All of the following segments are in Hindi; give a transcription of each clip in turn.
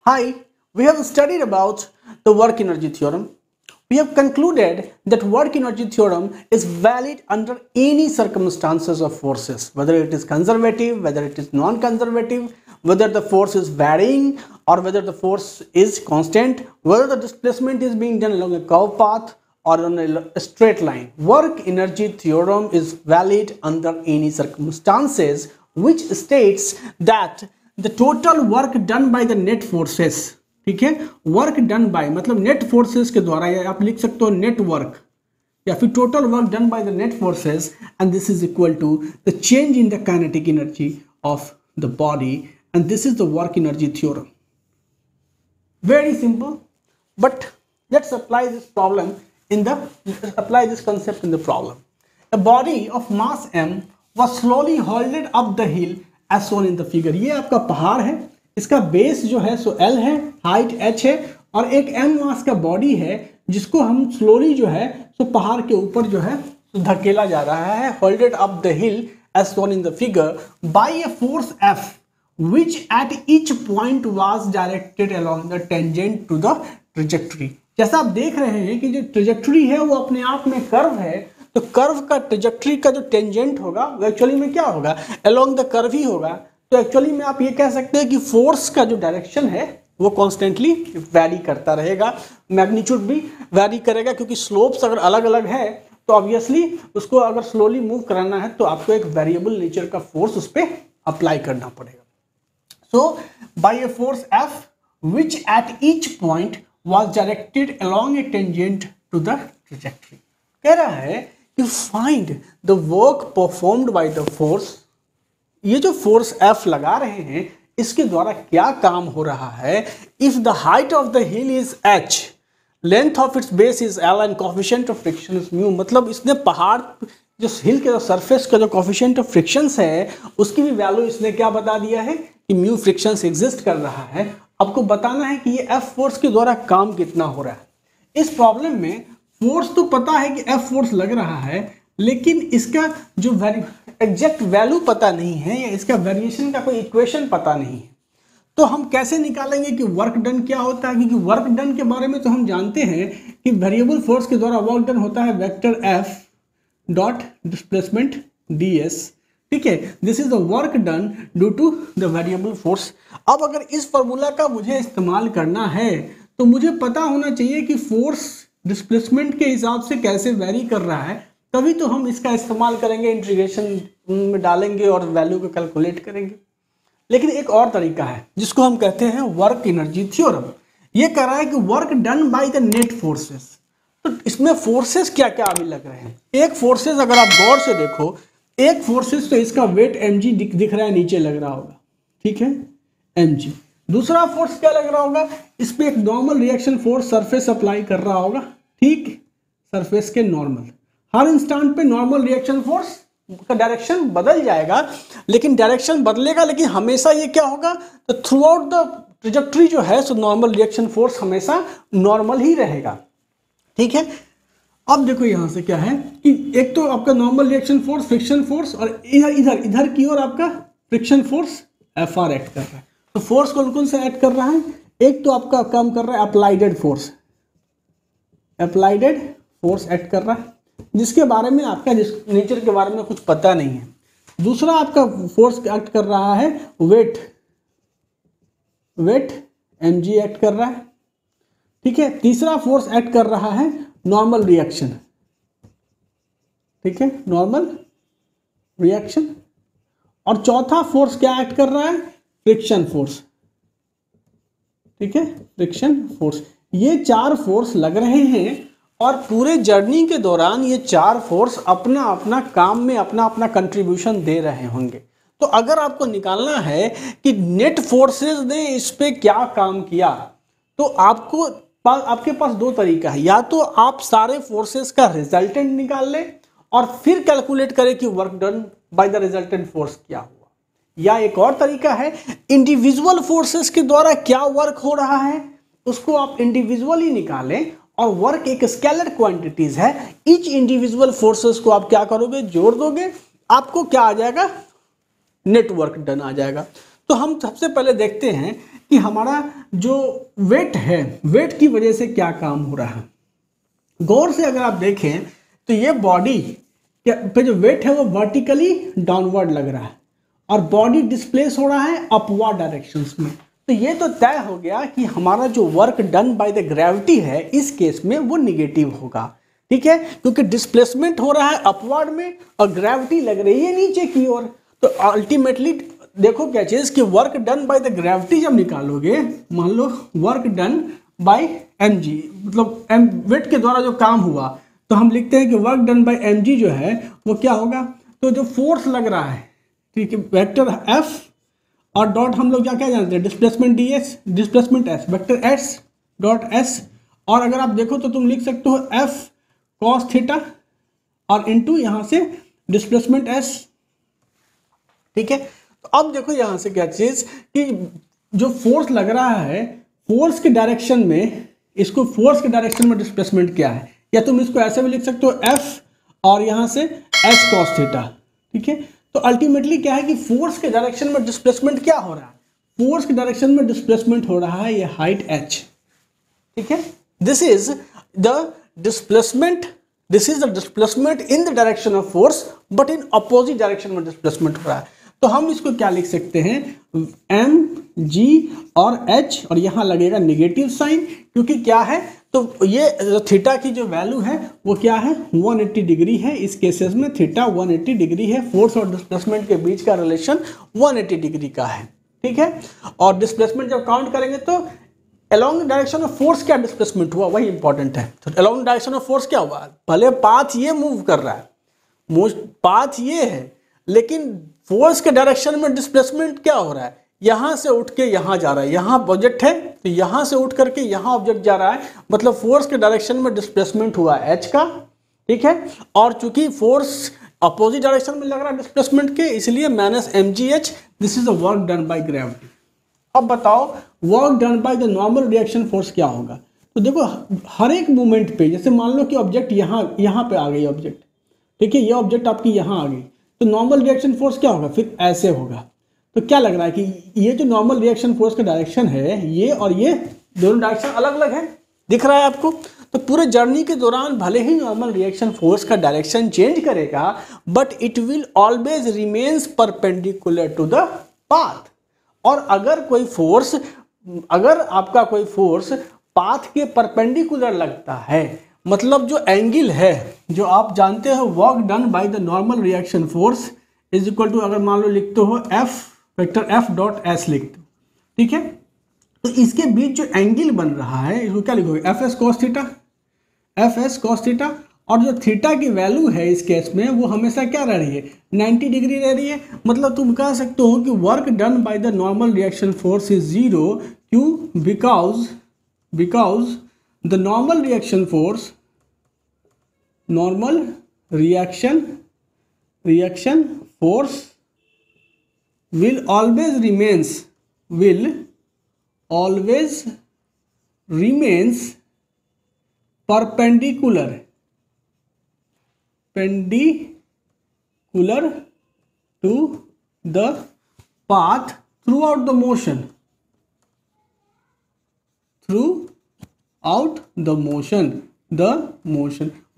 Hi, we have studied about the work energy theorem. We have concluded that work energy theorem is valid under any circumstances of forces, whether it is conservative, whether it is non-conservative, whether the force is varying or whether the force is constant, whether the displacement is being done along a curved path or on a straight line. Work energy theorem is valid under any circumstances, which states that the total work done by the net forces, ठीक है, वर्क डन बाय मतलब नेट फोर्सेस के द्वारा, या आप लिख सकते हो नेट वर्क या फिर total work done by the net forces, and this is equal to the change in the kinetic energy of the body, and this is the work energy theorem. Very simple, but let's apply this concept in the problem. A body of mass m was slowly hauled up the hill as shown in the figure. ये आपका पहाड़ है, इसका बेस जो है सो L है, हाइट H है और एक m मास का बॉडी है जिसको हम स्लोली जो है सो पहाड़ के ऊपर जो है धकेला जा रहा है, holded up the hill as shown in the figure by a force F which at each point was directed along the tangent to the trajectory. जैसा आप देख रहे हैं कि जो ट्रेजेक्टरी है वो अपने आप में कर्व है, तो कर्व का ट्रेजेक्टरी का जो टेंजेंट होगा वो एक्चुअली में क्या होगा, अलोंग द कर्व ही होगा. तो एक्चुअली में आप ये कह सकते हैं कि फोर्स का जो डायरेक्शन है वो कॉन्स्टेंटली वैरी करता रहेगा, मैग्नीट्यूड भी वैरी करेगा, क्योंकि स्लोप्स अगर अलग अलग है तो ऑब्वियसली उसको अगर स्लोली मूव कराना है तो आपको एक वेरिएबल नेचर का फोर्स उस पर अप्लाई करना पड़ेगा. So, by a force F, which at each point was directed along a tangent to the trajectory. कह रहा है कि find the work performed by the force. ये जो force F लगा रहे हैं इसके द्वारा क्या काम हो रहा है. If the height of the hill is h, length of its base is l and coefficient of friction is mu. मतलब इसने पहाड़ जो हिल के सरफेस का जो कोफिशिएंट ऑफ फ्रिक्शंस है उसकी भी वैल्यू इसने क्या बता दिया है कि म्यू फ्रिक्शंस एग्जिस्ट कर रहा है. आपको बताना है कि ये एफ फोर्स के द्वारा काम कितना हो रहा है. इस प्रॉब्लम में फोर्स तो पता है कि एफ फोर्स लग रहा है, लेकिन इसका जो एग्जैक्ट वैल्यू पता नहीं है या इसका वेरिएशन का कोई इक्वेशन पता नहीं है. तो हम कैसे निकालेंगे कि वर्क डन क्या होता है, क्योंकि वर्क डन के बारे में तो हम जानते हैं कि वेरिएबल फोर्स के द्वारा वर्क डन होता है vector F dot displacement ds. ठीक है, this is the work done due to the variable force. अब अगर इस फॉर्मूला का मुझे इस्तेमाल करना है तो मुझे पता होना चाहिए कि फोर्स डिस्प्लेसमेंट के हिसाब से कैसे वेरी कर रहा है, तभी तो हम इसका इस्तेमाल करेंगे, इंटीग्रेशन में डालेंगे और वैल्यू को कैलकुलेट करेंगे. लेकिन एक और तरीका है जिसको हम कहते हैं वर्क एनर्जी थ्योरम. ये कह रहा है कि work done by the net forces. तो इसमें फोर्सेस क्या क्या अभी लग रहे हैं. एक फोर्सेस अगर आप गौर से देखो, एक फोर्सेस तो इसका वेट mg दिख रहा है, नीचे लग रहा होगा, ठीक है, mg. दूसरा फोर्स क्या लग रहा होगा, इस पे एक normal reaction force surface apply कर रहा होगा, ठीक, सरफेस के नॉर्मल. हर इंस्टेंट पे नॉर्मल रिएक्शन फोर्स का डायरेक्शन बदल जाएगा, लेकिन डायरेक्शन बदलेगा, लेकिन हमेशा ये क्या होगा, तो थ्रू आउट द ट्रेजेक्टरी जो है सो नॉर्मल रिएक्शन फोर्स हमेशा नॉर्मल ही रहेगा. ठीक है, अब देखो यहां से क्या है कि एक तो आपका normal reaction force, friction force, और इधर की ओर आपका फ्रिक्शन फोर्स Fr एक्ट कर रहा है. तो फोर्स कौन कौन सा एक्ट कर रहा है, एक तो आपका काम कर रहा है अप्लाइडेड फोर्स, अप्लाइडेड फोर्स एक्ट कर रहा है जिसके बारे में आपका नेचर के बारे में कुछ पता नहीं है. दूसरा आपका फोर्स एक्ट कर रहा है वेट mg एक्ट कर रहा है, ठीक है. तीसरा फोर्स एक्ट कर रहा है नॉर्मल रिएक्शन, ठीक है, नॉर्मल रिएक्शन. और चौथा फोर्स क्या एक्ट कर रहा है, फ्रिक्शन फोर्स, ठीक है, फ्रिक्शन फोर्स. ये चार फोर्स लग रहे हैं और पूरे जर्नी के दौरान ये चार फोर्स अपना अपना काम में अपना अपना कंट्रीब्यूशन दे रहे होंगे. तो अगर आपको निकालना है कि नेट फोर्सेस ने इस पे क्या काम किया, तो आपके पास दो तरीका है. या तो आप सारे फोर्सेस का रिजल्टेंट निकाल लें और फिर कैलकुलेट करें कि work done by the resultant force क्या हुआ, या एक और तरीका है इंडिविजुअल फोर्सेस के द्वारा क्या वर्क हो रहा है उसको आप इंडिविजुअली निकालें, और वर्क एक स्केलर क्वांटिटीज है, ईच इंडिविजुअल फोर्सेस को आप क्या करोगे, जोड़ दोगे, आपको क्या आ जाएगा, नेटवर्क डन आ जाएगा. तो हम सबसे पहले देखते हैं कि हमारा जो वेट है, वेट की वजह से क्या काम हो रहा है। गौर से अगर आप देखें तो ये बॉडी पे जो वेट है वो वर्टिकली डाउनवर्ड लग रहा है और बॉडी डिस्प्लेस हो रहा है अपवर्ड डायरेक्शंस में। तो ये तो तय हो गया कि हमारा जो work done by the gravity है इस केस में वो निगेटिव होगा, ठीक है, क्योंकि डिस्प्लेसमेंट हो रहा है अपवर्ड में और ग्रेविटी लग रही है नीचे की ओर। तो अल्टीमेटली देखो क्या चीज कि work done by the gravity जब निकालोगे, मान लो वर्क डन बाय mg, मतलब वेट के द्वारा जो काम हुआ, तो हम लिखते हैं कि वर्क डन बाय mg जो है वो क्या होगा, तो जो फोर्स लग रहा है, ठीक है, वेक्टर f और डॉट हम लोग क्या जानते हैं, displacement ds, displacement s, vector s dot s, और अगर आप देखो तो तुम लिख सकते हो f cos थीटा और इनटू यहाँ से डिस्प्लेसमेंट s, ठीक है। तो अब देखो यहाँ से क्या चीज कि जो फोर्स लग रहा है, फोर्स के डायरेक्शन में, इसको फोर्स के डायरेक्शन में डिस्प्लेसमेंट क्या है, या तुम इसको ऐसे भी लिख सकते हो f और यहाँ से s cos थीटा, ठीक है। तो अल्टीमेटली क्या है कि फोर्स के डायरेक्शन में डिस्प्लेसमेंट क्या हो रहा है, फोर्स के डायरेक्शन में डिस्प्लेसमेंट हो रहा है ये हाइट h, ठीक है। This is the displacement, this is the displacement in the direction of force, but in opposite direction में डिस्प्लेसमेंट हो रहा है। तो हम इसको क्या लिख सकते हैं, एम जी और एच, और यहाँ लगेगा निगेटिव साइन, क्योंकि क्या है, तो ये थीटा की जो वैल्यू है वो क्या है, 180 डिग्री है। इस केसेस में थीटा 180 डिग्री है, फोर्स और डिस्प्लेसमेंट के बीच का रिलेशन 180 डिग्री का है, ठीक है। और डिस्प्लेसमेंट जब काउंट करेंगे तो अलोंग डायरेक्शन ऑफ फोर्स क्या डिस्प्लेसमेंट हुआ, वही इंपॉर्टेंट है। तो अलोंग डायरेक्शन ऑफ फोर्स क्या हुआ, भले पाथ ये मूव कर रहा है, पाथ ये है, लेकिन फोर्स के डायरेक्शन में डिस्प्लेसमेंट क्या हो रहा है, यहां से उठ के यहां जा रहा है, यहां ऑब्जेक्ट है तो यहां से उठ करके यहां ऑब्जेक्ट जा रहा है, मतलब फोर्स के डायरेक्शन में डिस्प्लेसमेंट हुआ h का, ठीक है। और चूंकि फोर्स अपोजिट डायरेक्शन में लग रहा है डिस्प्लेसमेंट के, इसलिए minus mgh, this is the work done by gravity. अब बताओ work done by the normal reaction force क्या होगा। तो देखो हर एक मूवमेंट पे, जैसे मान लो कि ऑब्जेक्ट यहाँ पे आ गई ऑब्जेक्ट, ठीक है, ये ऑब्जेक्ट आपकी यहाँ आ गई, तो नॉर्मल रिएक्शन फोर्स क्या होगा, फिर ऐसे होगा। तो क्या लग रहा है कि ये जो नॉर्मल रिएक्शन फोर्स का डायरेक्शन है, ये और ये दोनों डायरेक्शन अलग अलग है, दिख रहा है आपको। तो पूरे जर्नी के दौरान भले ही नॉर्मल रिएक्शन फोर्स का डायरेक्शन चेंज करेगा, but it will always remains perpendicular to the path. और अगर आपका कोई फोर्स पाथ के परपेंडिकुलर लगता है, मतलब जो एंगल है, जो आप जानते हो work done by the normal reaction force is equal to, अगर मान लो लिखते हो f vector f dot s लिखते हो, ठीक है। तो इसके बीच जो एंगल बन रहा है इसको क्या लिखोगे, fs cos theta, fs cos theta, और जो थीटा की वैल्यू है इस केस में वो हमेशा क्या रह रही है, 90 डिग्री रह रही है। मतलब तुम कह सकते हो कि work done by the normal reaction force is 0, क्यों, because the normal reaction force, normal reaction force will always remains perpendicular to the path throughout the motion,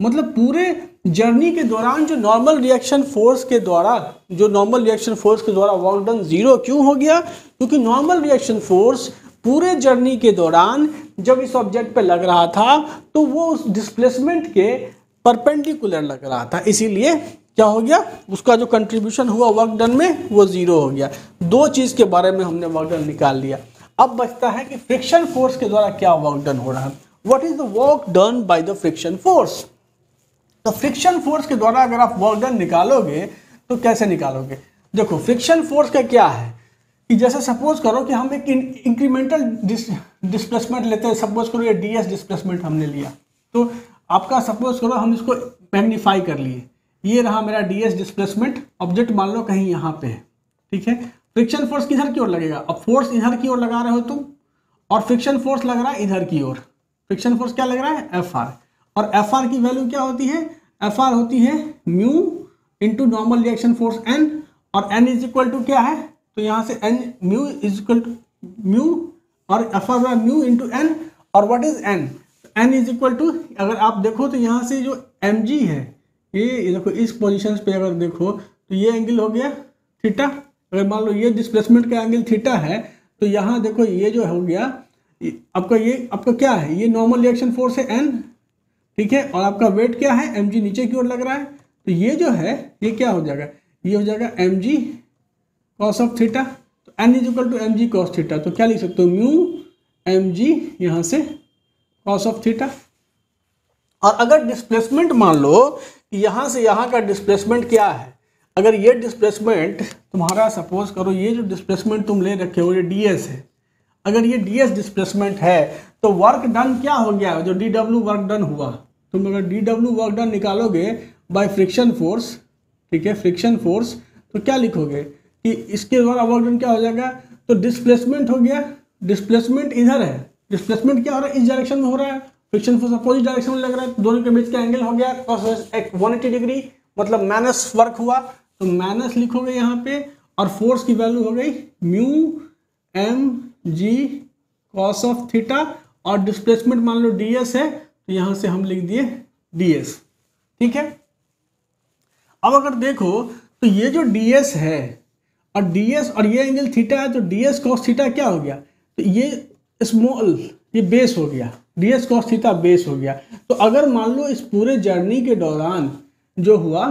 मतलब पूरे जर्नी के दौरान जो नॉर्मल रिएक्शन फोर्स के द्वारा वर्क डन 0 क्यों हो गया, क्योंकि नॉर्मल रिएक्शन फोर्स पूरे जर्नी के दौरान जब इस ऑब्जेक्ट पे लग रहा था तो वो उस डिस्प्लेसमेंट के परपेंडिकुलर लग रहा था, इसीलिए क्या हो गया, उसका जो कंट्रीब्यूशन हुआ वर्क डन में वो 0 हो गया। दो चीज के बारे में हमने वर्क डन निकाल लिया। अब बचता है कि फ्रिक्शन फोर्स के द्वारा क्या वर्क डन हो रहा है। What is the work done by the friction force. तो फ्रिक्शन फोर्स के द्वारा अगर आप वर्क डन निकालोगे तो कैसे निकालोगे, देखो फ्रिक्शन फोर्स का क्या है कि जैसे सपोज करो कि हम एक इंक्रीमेंटल डिस्प्लेसमेंट लेते हैं, सपोज करो ये ds डिस्प्लेसमेंट हमने लिया, तो आपका सपोज करो हम इसको मैग्नीफाई कर लिए, ये रहा मेरा ds डिस्प्लेसमेंट, ऑब्जेक्ट मान लो कहीं यहाँ पे है, ठीक है। फ्रिक्शन फोर्स किधर की ओर लगेगा, अब फोर्स इधर की ओर लगा रहे हो तुम और फ्रिक्शन फोर्स लग रहा है इधर की ओर। फ्रिक्शन फोर्स क्या लग रहा है, Fr, और Fr की वैल्यू क्या होती है, Fr होती है mu into normal reaction force n, और n इज इक्वल टू क्या है, तो यहाँ से n mu is equal to mu और F R by mu into N. और what is N? N is equal to, अगर आप देखो तो यहाँ से जो एम जी है, ये देखो इस पोजीशन पे अगर देखो तो ये एंगल हो गया थीटा। अगर मान लो ये डिस्प्लेसमेंट का एंगल थीटा है तो यहाँ देखो ये जो हो गया आपका, ये आपका क्या है, ये नॉर्मल रिएक्शन फोर्स है एन, ठीक है, और आपका वेट क्या है एम जी नीचे की ओर लग रहा है, तो ये जो है ये क्या हो जाएगा, ये हो जाएगा M G cos of theta. तो N is equal to M G cos theta, तो क्या लिख सकते हो, म्यू एम जी यहाँ से कॉस ऑफ थीटा। और अगर डिस्प्लेसमेंट मान लो कि यहाँ से यहाँ का डिस्प्लेसमेंट क्या है, अगर ये डिस्प्लेसमेंट तुम्हारा सपोज करो ये जो डिस्प्लेसमेंट तुम ले रखे हो ये डी एस है, अगर ये डी एस डिस्प्लेसमेंट है तो वर्क डन क्या हो गया, जो डी डब्ल्यू वर्क डन हुआ, तुम अगर डी डब्ल्यू वर्क डन निकालोगे बाय फ्रिक्शन फोर्स, ठीक है, फ्रिक्शन फोर्स, तो क्या लिखोगे कि इसके द्वारा वर्क डन क्या हो जाएगा, तो डिस्प्लेसमेंट हो गया, डिस्प्लेसमेंट इधर है, डिस्प्लेसमेंट क्या हो रहा है, इस डायरेक्शन में हो रहा है, फ्रिक्शन फोर्स अपोजिट डायरेक्शन में लग रहा है, तो दोनों के बीच का एंगल हो गया cos 180 डिग्री, मतलब माइनस वर्क हुआ, तो माइनस लिखोगे यहाँ पे, और फोर्स की वैल्यू हो गई mu M G cos of theta, और डिस्प्लेसमेंट मान लो डी एस है तो यहाँ से हम लिख दिए डी एस, ठीक है। अब अगर देखो तो ये जो डी एस है और डी एस और ये एंगल थीटा है, तो डी एस कॉस थीटा क्या हो गया, तो ये स्मॉल, ये बेस हो गया, D S cos theta base हो गया। तो अगर मान लो इस पूरे जर्नी के दौरान जो हुआ,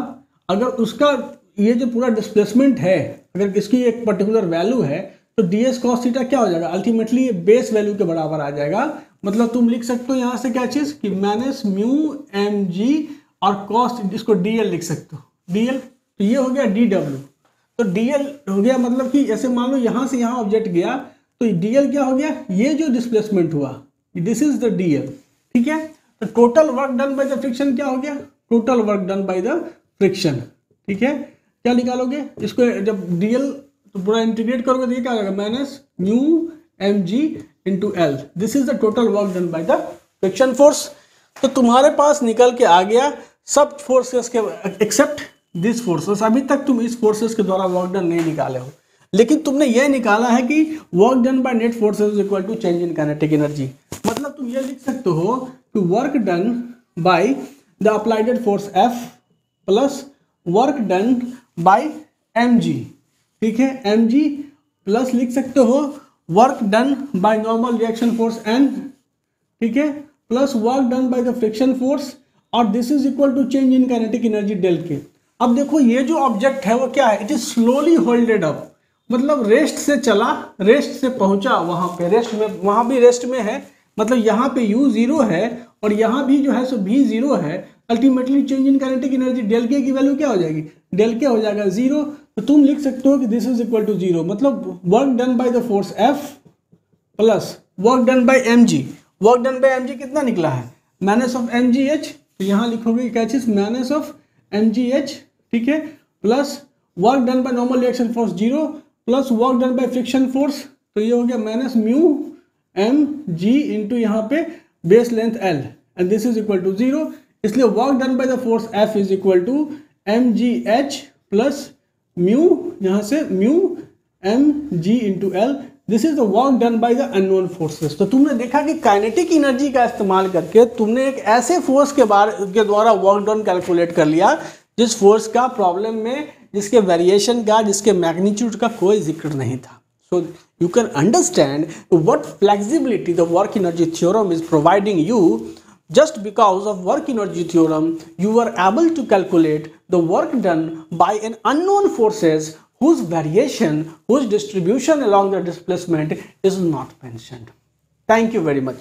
अगर उसका ये जो पूरा डिस्प्लेसमेंट है, अगर इसकी एक पर्टिकुलर वैल्यू है, तो डी एस कॉस थीटा क्या हो जाएगा, अल्टीमेटली ये बेस वैल्यू के बराबर आ जाएगा। मतलब तुम लिख सकते हो यहाँ से क्या चीज़ कि माइनस म्यू एम जी और कॉस, इसको डी एल लिख सकते हो, डी एल, तो ये हो गया डी डब्ल्यू, तो डी एल हो गया, मतलब कि ऐसे मान लो यहाँ से यहाँ ऑब्जेक्ट गया तो डी एल क्या हो गया, ये जो डिस्प्लेसमेंट हुआ this is the D L, ठीक है। तो total work done by the friction क्या हो गया, total work done by the friction, ठीक है। क्या निकालोगे इसको, जब डी एल तो पूरा इंटीग्रेट करोगे तो ये क्या हो जाएगा, minus mu M G into L, this is the total work done by the friction force. तो तुम्हारे पास निकल के आ गया सब फोर्सेस के एक्सेप्ट दिस फोर्सेस। अभी तक तुम इस फोर्सेस के द्वारा वर्क डन नहीं निकाले हो, लेकिन तुमने ये निकाला है कि work done by net forces is equal to change in kinetic energy. मतलब तुम ये लिख सकते हो कि work done by the applied force F plus work done by m g, ठीक है, एम जी प्लस लिख सकते हो work done by normal reaction force N, ठीक है, plus work done by the friction force, और this is equal to change in kinetic energy del के। अब देखो ये जो ऑब्जेक्ट है वो क्या है, it is slowly holded up, मतलब रेस्ट से चला, रेस्ट से पहुंचा वहां पे, रेस्ट में, वहां भी रेस्ट में है, मतलब यहाँ पे u जीरो है और यहाँ भी जो है सो v जीरो है। Ultimately change in kinetic energy del के की वैल्यू क्या हो जाएगी, डेल के हो जाएगा जीरो। तो तुम लिख सकते हो कि this is equal to zero, मतलब work done by the force F plus work done by m g. Work done by m g कितना निकला है, minus of m g h, तो यहाँ लिखोगे क्या चीज, minus of m g h, ठीक है, plus work done by normal reaction force zero, plus work done by friction force, तो ये हो गया minus mu M G into यहाँ पे base length L, and this is equal to zero. इसलिए work done by the force F is equal to M g h plus mu, यहाँ से mu M G into L, this is the work done by the unknown forces. तो तुमने देखा कि काइनेटिक एनर्जी का इस्तेमाल करके तुमने एक ऐसे फोर्स के द्वारा वर्क डन कैलकुलेट कर लिया जिस फोर्स का प्रॉब्लम में, जिसके वेरिएशन का, जिसके मैग्नीट्यूड का कोई जिक्र नहीं था। So you can understand what flexibility the work energy theorem is providing you. Just because of work energy theorem, you are able to calculate the work done by an unknown forces whose variation, whose distribution along the displacement is not mentioned. Thank you very much.